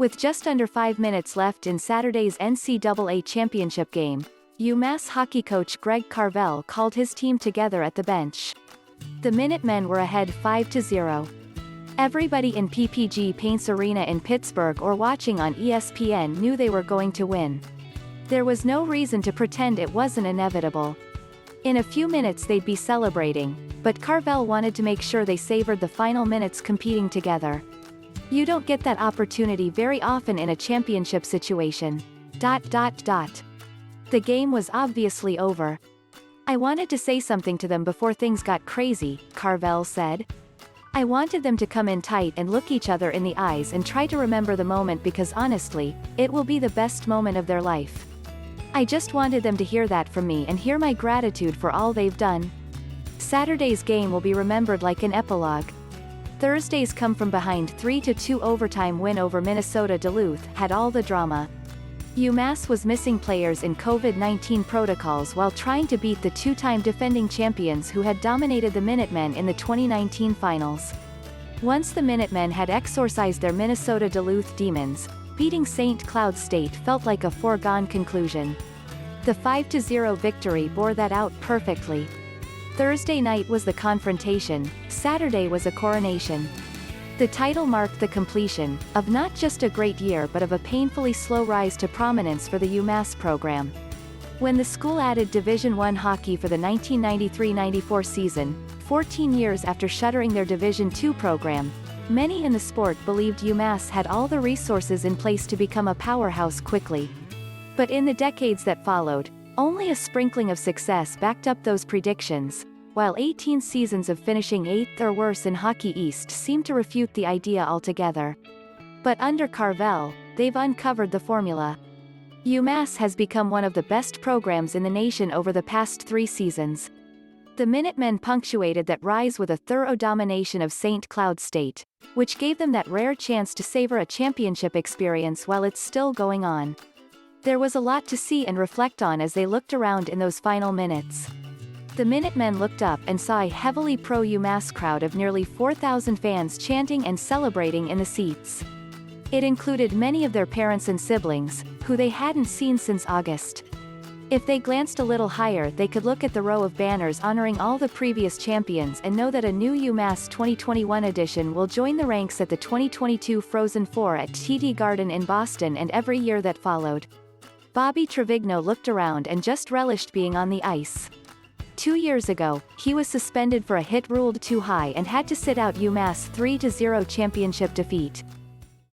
With just under 5 minutes left in Saturday's NCAA championship game, UMass hockey coach Greg Carvel called his team together at the bench. The Minutemen were ahead 5-0. Everybody in PPG Paints Arena in Pittsburgh or watching on ESPN knew they were going to win. There was no reason to pretend it wasn't inevitable. In a few minutes they'd be celebrating, but Carvel wanted to make sure they savored the final minutes competing together. You don't get that opportunity very often in a championship situation. The game was obviously over. I wanted to say something to them before things got crazy, Carvel said. I wanted them to come in tight and look each other in the eyes and try to remember the moment because honestly, it will be the best moment of their life. I just wanted them to hear that from me and hear my gratitude for all they've done. Saturday's game will be remembered like an epilogue. Thursday's come from behind 3-2 overtime win over Minnesota Duluth had all the drama. UMass was missing players in COVID-19 protocols while trying to beat the two-time defending champions who had dominated the Minutemen in the 2019 finals. Once the Minutemen had exorcised their Minnesota Duluth demons, beating St. Cloud State felt like a foregone conclusion. The 5-0 victory bore that out perfectly. Thursday night was the confrontation, Saturday was a coronation. The title marked the completion of not just a great year but of a painfully slow rise to prominence for the UMass program. When the school added Division I hockey for the 1993-94 season, 14 years after shuttering their Division II program, many in the sport believed UMass had all the resources in place to become a powerhouse quickly. But in the decades that followed, only a sprinkling of success backed up those predictions, while 18 seasons of finishing 8th or worse in Hockey East seemed to refute the idea altogether. But under Carvel, they've uncovered the formula. UMass has become one of the best programs in the nation over the past 3 seasons. The Minutemen punctuated that rise with a thorough domination of St. Cloud State, which gave them that rare chance to savor a championship experience while it's still going on. There was a lot to see and reflect on as they looked around in those final minutes. The Minutemen looked up and saw a heavily pro-UMass crowd of nearly 4,000 fans chanting and celebrating in the seats. It included many of their parents and siblings, who they hadn't seen since August. If they glanced a little higher they could look at the row of banners honoring all the previous champions and know that a new UMass 2021 edition will join the ranks at the 2022 Frozen Four at TD Garden in Boston and every year that followed. Bobby Trivigno looked around and just relished being on the ice. 2 years ago, he was suspended for a hit ruled too high and had to sit out UMass 3-0 championship defeat.